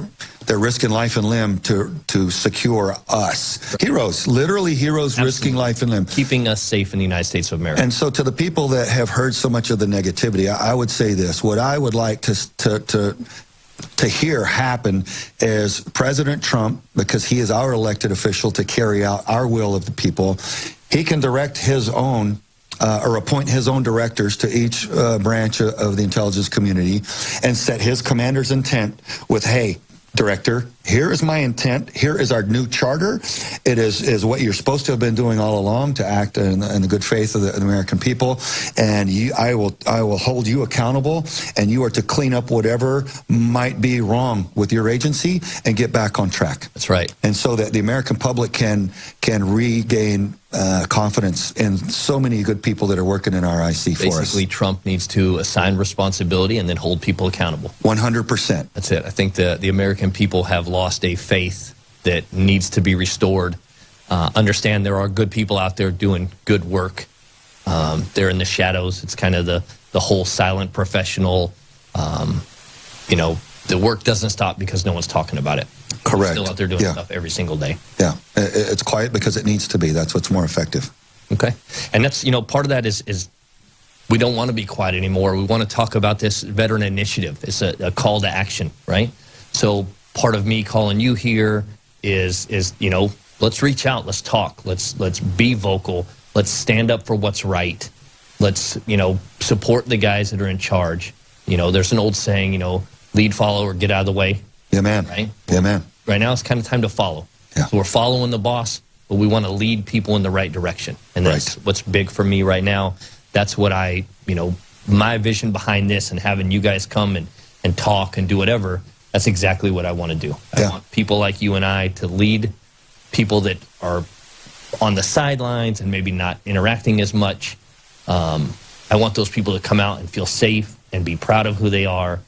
risking life and limb to secure us. Heroes, literally heroes. Absolutely. Risking life and limb. Keeping us safe in the United States of America. And so to the people that have heard so much of the negativity, I would say this. What I would like to hear happen is President Trump, because he is our elected official to carry out our will of the people, he can direct his own or appoint his own directors to each branch of the intelligence community and set his commander's intent with, hey, Director, Here is my intent. Here is our new charter. It is what you're supposed to have been doing all along, to act in the good faith of the American people. And I will hold you accountable, and you are to clean up whatever might be wrong with your agency and get back on track. That's right. And so that the American public can regain confidence in so many good people that are working in our IC for us. Basically, Trump needs to assign responsibility and then hold people accountable. 100%. That's it. I think the American people have lost a faith that needs to be restored. Understand there are good people out there doing good work. They're in the shadows. It's kind of the whole silent professional. The work doesn't stop because no one's talking about it. Correct. Still out there doing stuff every single day. Yeah, it's quiet because it needs to be. That's what's more effective. Okay, and that's part of that is we don't want to be quiet anymore. We want to talk about this veteran initiative. It's a call to action, right? So part of me calling you here is let's reach out, let's talk, let's be vocal, let's stand up for what's right, let's support the guys that are in charge. There's an old saying, lead, follow, or get out of the way. Yeah, man. Right? Yeah, man. Right now it's kind of time to follow. Yeah. So we're following the boss, but we want to lead people in the right direction. And that's what's big for me right now. That's what my vision behind this, and having you guys come and talk and do whatever, that's exactly what I want to do. I want people like you and I to lead people that are on the sidelines and maybe not interacting as much. I want those people to come out and feel safe and be proud of who they are.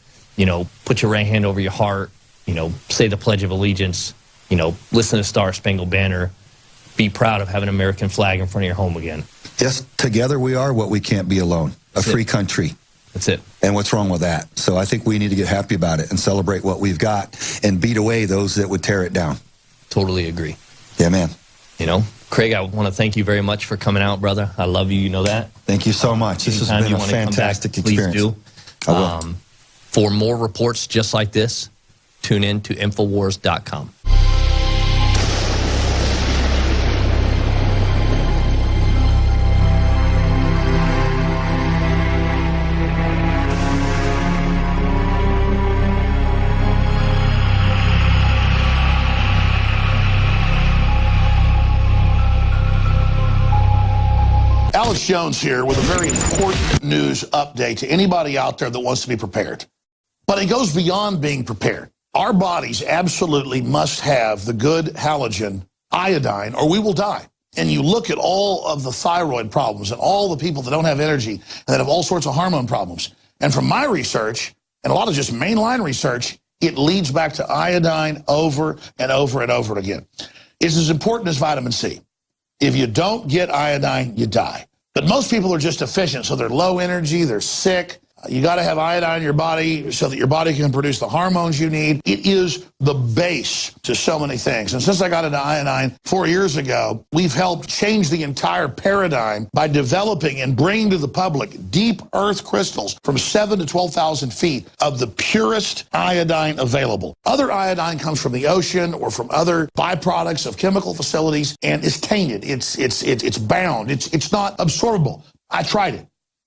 Put your right hand over your heart, say the Pledge of Allegiance, listen to Star Spangled Banner, be proud of having an American flag in front of your home again. Yes, together we are what we can't be alone. A free country. That's it. And what's wrong with that? So I think we need to get happy about it and celebrate what we've got and beat away those that would tear it down. Totally agree. Yeah, man. Craig, I want to thank you very much for coming out, brother. I love you. You know that. Thank you so much. This has been a fantastic experience. Please do. I will. For more reports just like this, tune in to Infowars.com. Alex Jones here with a very important news update to anybody out there that wants to be prepared. But it goes beyond being prepared. Our bodies absolutely must have the good halogen iodine, or we will die. And you look at all of the thyroid problems and all the people that don't have energy and that have all sorts of hormone problems. And from my research, and a lot of just mainline research, it leads back to iodine over and over and over again. It's as important as vitamin C. If you don't get iodine, you die. But most people are just deficient, so they're low energy, they're sick. You got to have iodine in your body so that your body can produce the hormones you need. It is the base to so many things. And since I got into iodine 4 years ago, we've helped change the entire paradigm by developing and bringing to the public deep earth crystals from 7,000 to 12,000 feet of the purest iodine available. Other iodine comes from the ocean or from other byproducts of chemical facilities, and it's tainted. It's bound. It's not absorbable. I tried it.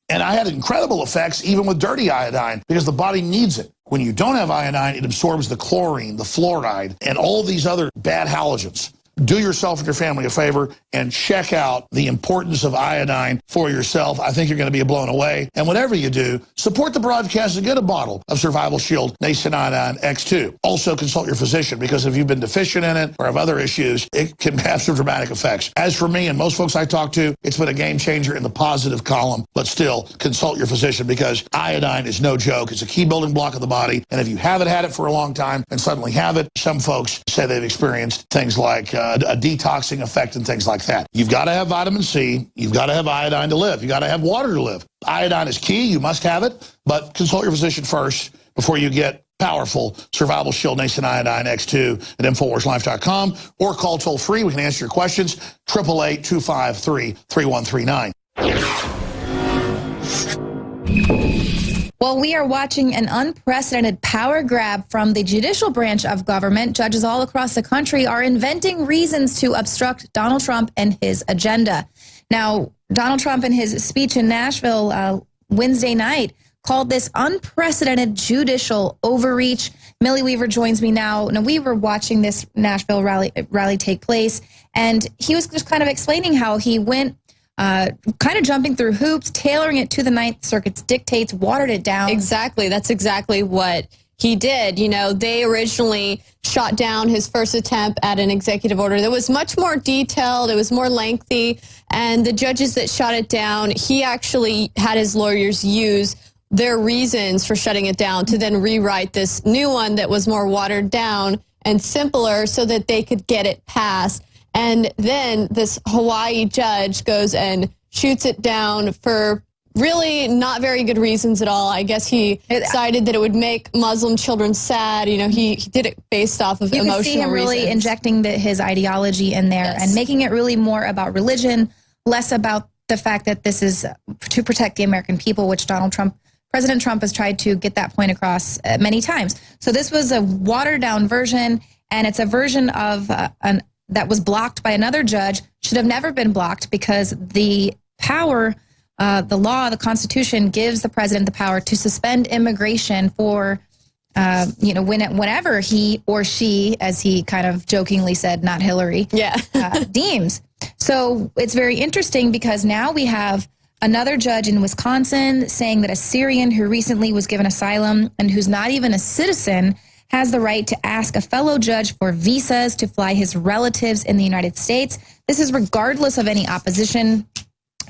And I had incredible effects even with dirty iodine because the body needs it. When you don't have iodine, it absorbs the chlorine, the fluoride, and all these other bad halogens. Do yourself and your family a favor and check out the importance of iodine for yourself. I think you're going to be blown away. And whatever you do, support the broadcast and get a bottle of Survival Shield Nascent Iodine X2. Also consult your physician, because if you've been deficient in it or have other issues, it can have some dramatic effects. As for me and most folks I talk to, it's been a game changer in the positive column, but still consult your physician, because iodine is no joke. It's a key building block of the body. And if you haven't had it for a long time and suddenly have it, some folks say they've experienced things like a detoxing effect and things like that. You've got to have vitamin C. You've got to have iodine to live. You've got to have water to live. Iodine is key. You must have it, but consult your physician first before you get powerful Survival Shield Nascent Iodine X2 at InfoWarsLife.com, or call toll free. We can answer your questions, 888-253-3139. Well, we are watching an unprecedented power grab from the judicial branch of government. Judges all across the country are inventing reasons to obstruct Donald Trump and his agenda. Now, Donald Trump in his speech in Nashville Wednesday night called this unprecedented judicial overreach. Millie Weaver joins me now. Now, we were watching this Nashville rally take place, and he was just kind of explaining how he went kind of jumping through hoops, tailoring it to the Ninth Circuit's dictates, watered it down. Exactly. That's exactly what he did. You know, they originally shot down his first attempt at an executive order that was much more detailed, it was more lengthy, and the judges that shot it down, he actually had his lawyers use their reasons for shutting it down to then rewrite this new one that was more watered down and simpler so that they could get it passed. And then this Hawaii judge goes and shoots it down for really not very good reasons at all. I guess he decided that it would make Muslim children sad. You know, he did it based off of emotional reasons. You can see him really injecting his ideology in there and making it really more about religion, less about the fact that this is to protect the American people, which President Trump has tried to get that point across many times. So this was a watered down version, and it's a version of that was blocked by another judge, should have never been blocked because the power, the law, the Constitution gives the president the power to suspend immigration for, whenever he or she, as he kind of jokingly said, not Hillary, deems. So it's very interesting because now we have another judge in Wisconsin saying that a Syrian who recently was given asylum and who's not even a citizen has the right to ask a fellow judge for visas to fly his relatives in the United States. This is regardless of any opposition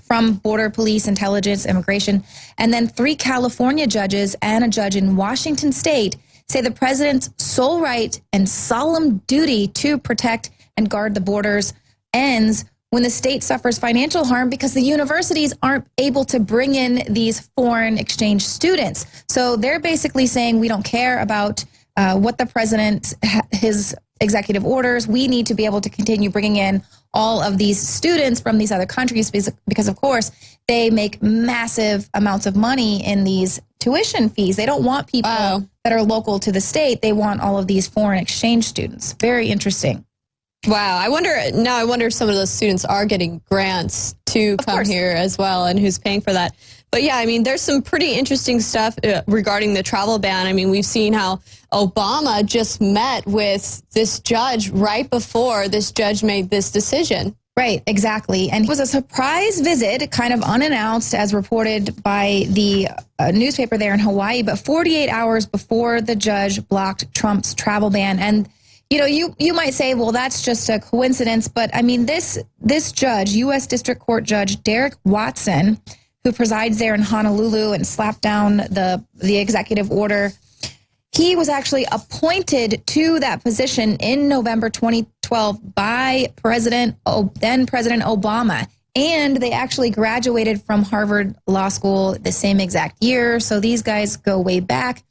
from border police, intelligence, immigration. And then 3 California judges and a judge in Washington state say the president's sole right and solemn duty to protect and guard the borders ends when the state suffers financial harm because the universities aren't able to bring in these foreign exchange students. So they're basically saying we don't care about what the president, his executive orders. We need to be able to continue bringing in all of these students from these other countries because of course, they make massive amounts of money in these tuition fees. They don't want people that are local to the state. They want all of these foreign exchange students. Very interesting. Wow. I wonder if some of those students are getting grants to come here as well, and who's paying for that. But yeah, I mean, there's some pretty interesting stuff regarding the travel ban. I mean, we've seen how Obama just met with this judge right before this judge made this decision. Right, exactly. And it was a surprise visit, kind of unannounced, as reported by the newspaper there in Hawaii, but 48 hours before the judge blocked Trump's travel ban. And you know, you might say, well, that's just a coincidence. But I mean, this judge, U.S. District Court Judge Derek Watson, who presides there in Honolulu and slapped down the executive order, he was actually appointed to that position in November 2012 by then President Obama. And they actually graduated from Harvard Law School the same exact year. So these guys go way back.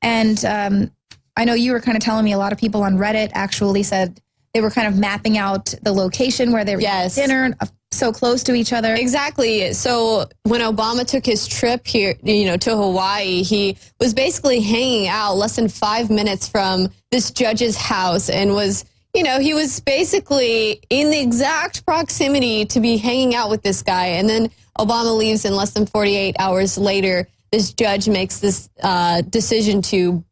And I know you were kind of telling me a lot of people on Reddit actually said they were kind of mapping out the location where they were eating dinner so close to each other. Exactly. So when Obama took his trip here, to Hawaii, he was basically hanging out less than 5 minutes from this judge's house and was, he was basically in the exact proximity to be hanging out with this guy. And then Obama leaves, and less than 48 hours later, this judge makes this decision to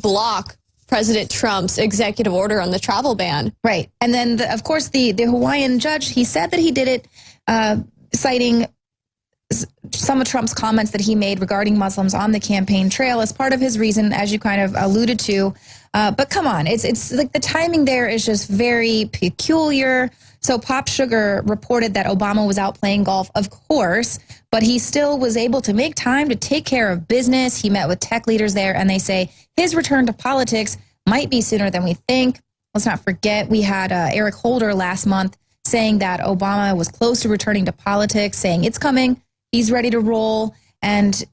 block President Trump's executive order on the travel ban. Right. And then, of course, the Hawaiian judge, he said that he did it citing some of Trump's comments that he made regarding Muslims on the campaign trail as part of his reason, as you kind of alluded to. But come on, it's like the timing there is just very peculiar. So Pop Sugar reported that Obama was out playing golf, of course, but he still was able to make time to take care of business. He met with tech leaders there, and they say his return to politics might be sooner than we think. Let's not forget, we had Eric Holder last month saying that Obama was close to returning to politics, saying it's coming, he's ready to roll. And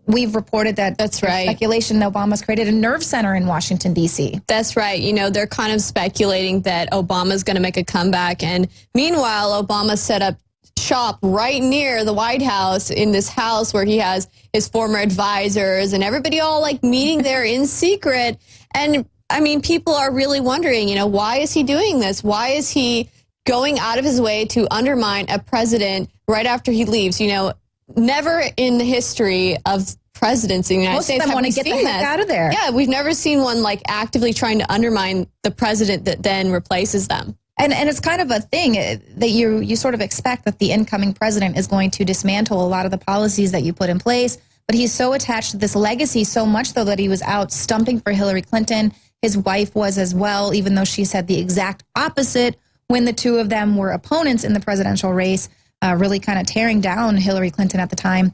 we've reported that that's right. Speculation that Obama's created a nerve center in Washington, D.C. That's right. They're kind of speculating that Obama's going to make a comeback. And meanwhile, Obama set up shop right near the White House in this house where he has his former advisors and everybody all like meeting there in secret. And I mean, people are really wondering, why is he doing this? Why is he going out of his way to undermine a president right after he leaves? Never in the history of presidents in the United Most States. of them want to get the heck out of there. Yeah, we've never seen one like actively trying to undermine the president that then replaces them. And it's kind of a thing that you sort of expect that the incoming president is going to dismantle a lot of the policies that you put in place. But he's so attached to this legacy so much, though, that he was out stumping for Hillary Clinton. His wife was as well, even though she said the exact opposite when the two of them were opponents in the presidential race, really kind of tearing down Hillary Clinton at the time.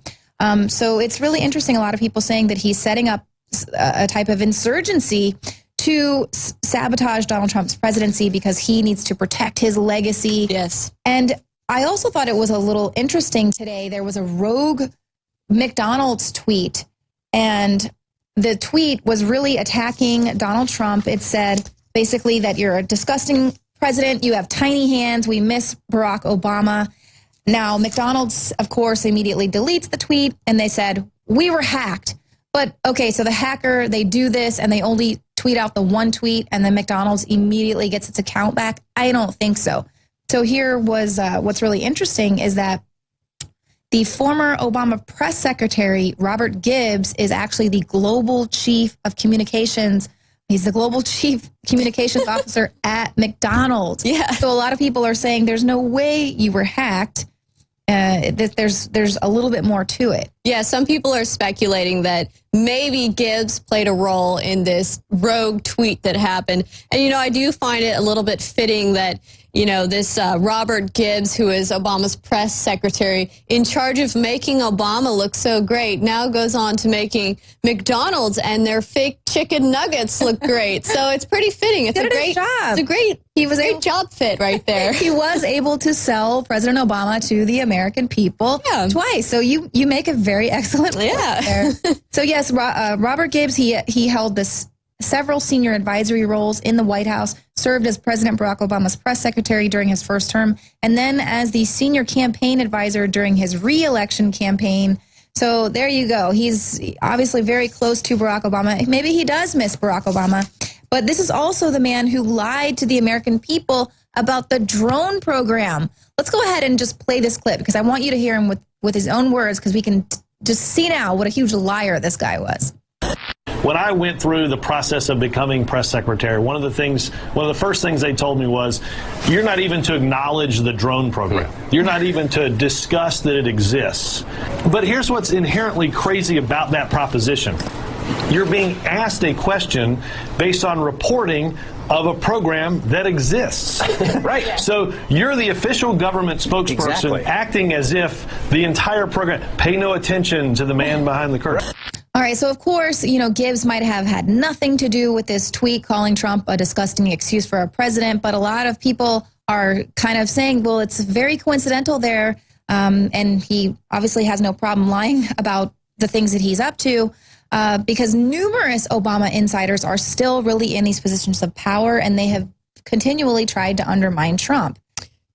So it's really interesting. A lot of people saying that he's setting up a type of insurgency to sabotage Donald Trump's presidency because he needs to protect his legacy. Yes. And I also thought it was a little interesting today. There was a rogue McDonald's tweet, and the tweet was really attacking Donald Trump. It said basically that you're a disgusting president. You have tiny hands. We miss Barack Obama. Now, McDonald's, of course, immediately deletes the tweet, and they said, we were hacked. But, okay, so the hacker, they do this, and they only tweet out the one tweet, and then McDonald's immediately gets its account back? I don't think so. So here was what's really interesting is that the former Obama press secretary, Robert Gibbs, is actually the global chief of communications. He's the global chief communications officer at McDonald's. Yeah. So a lot of people are saying there's no way you were hacked. There's a little bit more to it. Yeah, some people are speculating that maybe Gibbs played a role in this rogue tweet that happened. And, you know, I do find it a little bit fitting that, you know, this Robert Gibbs, who is Obama's press secretary, in charge of making Obama look so great, now goes on to making McDonald's and their fake chicken nuggets look great. So it's pretty fitting. It's a great job. It's a great job fit right there. He was able to sell President Obama to the American people twice. So you make a very excellent point there. So yes, Robert Gibbs, he held several senior advisory roles in the White House, served as President Barack Obama's press secretary during his first term, and then as the senior campaign advisor during his re-election campaign. So there you go. He's obviously very close to Barack Obama. Maybe he does miss Barack Obama. But this is also the man who lied to the American people about the drone program. Let's go ahead and just play this clip because I want you to hear him with his own words because we can just see now what a huge liar this guy was. When I went through the process of becoming press secretary, one of the first things they told me was, you're not even to acknowledge the drone program. You're not even to discuss that it exists. But here's what's inherently crazy about that proposition. You're being asked a question based on reporting of a program that exists, right? So you're the official government spokesperson acting as if the entire program, pay no attention to the man behind the curtain. All right, so of course, you know, Gibbs might have had nothing to do with this tweet calling Trump a disgusting excuse for a president, but a lot of people are kind of saying, well, it's very coincidental there, and he obviously has no problem lying about the things that he's up to, because numerous Obama insiders are still really in these positions of power, and they have continually tried to undermine Trump.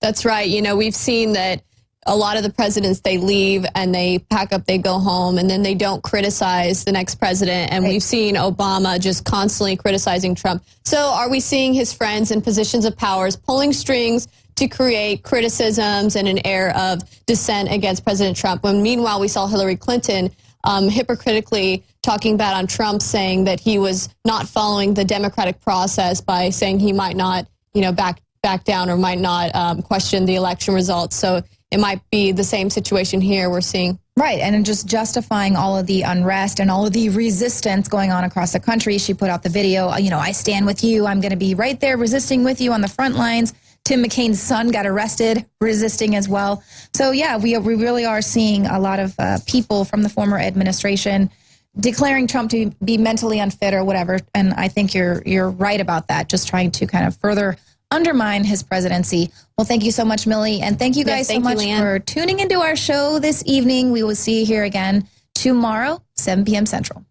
That's right. You know, we've seen that a lot of the presidents, they leave and they pack up, they go home, and then they don't criticize the next president. And we've seen Obama just constantly criticizing Trump. So are we seeing his friends in positions of powers pulling strings to create criticisms and an air of dissent against President Trump, when meanwhile we saw Hillary Clinton hypocritically talking bad on Trump, saying that he was not following the democratic process by saying he might not, you know, back down or might not question the election results. So it might be the same situation here we're seeing. Right, and just justifying all of the unrest and all of the resistance going on across the country. She put out the video, you know, I stand with you. I'm going to be right there resisting with you on the front lines. Tim McCain's son got arrested resisting as well. So, yeah, we really are seeing a lot of people from the former administration declaring Trump to be mentally unfit or whatever. And I think you're right about that, just trying to kind of further undermine his presidency. Well, thank you so much, Millie. And thank you guys so much for tuning into our show this evening. We will see you here again tomorrow, 7 p.m. Central.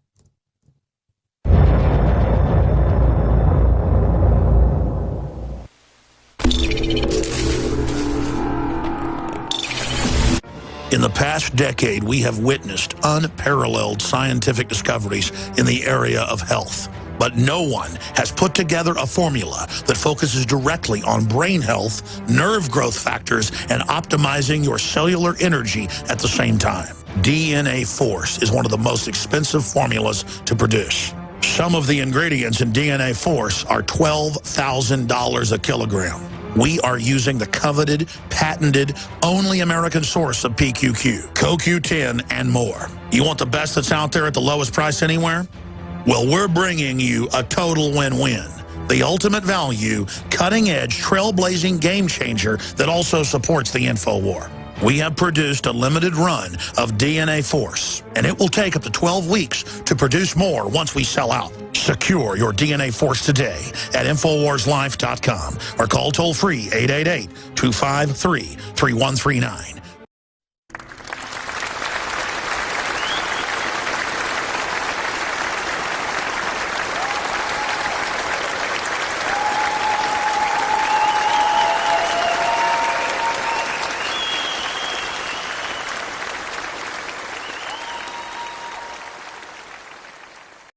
In the past decade, we have witnessed unparalleled scientific discoveries in the area of health. But no one has put together a formula that focuses directly on brain health, nerve growth factors, and optimizing your cellular energy at the same time. DNA Force is one of the most expensive formulas to produce. Some of the ingredients in DNA Force are $12,000 a kilogram. We are using the coveted, patented, only American source of PQQ, CoQ10, and more. You want the best that's out there at the lowest price anywhere? Well, we're bringing you a total win-win. The ultimate value, cutting-edge, trailblazing game changer that also supports the InfoWar. We have produced a limited run of DNA Force, and it will take up to 12 weeks to produce more once we sell out. Secure your DNA Force today at InfoWarsLife.com or call toll-free 888-253-3139.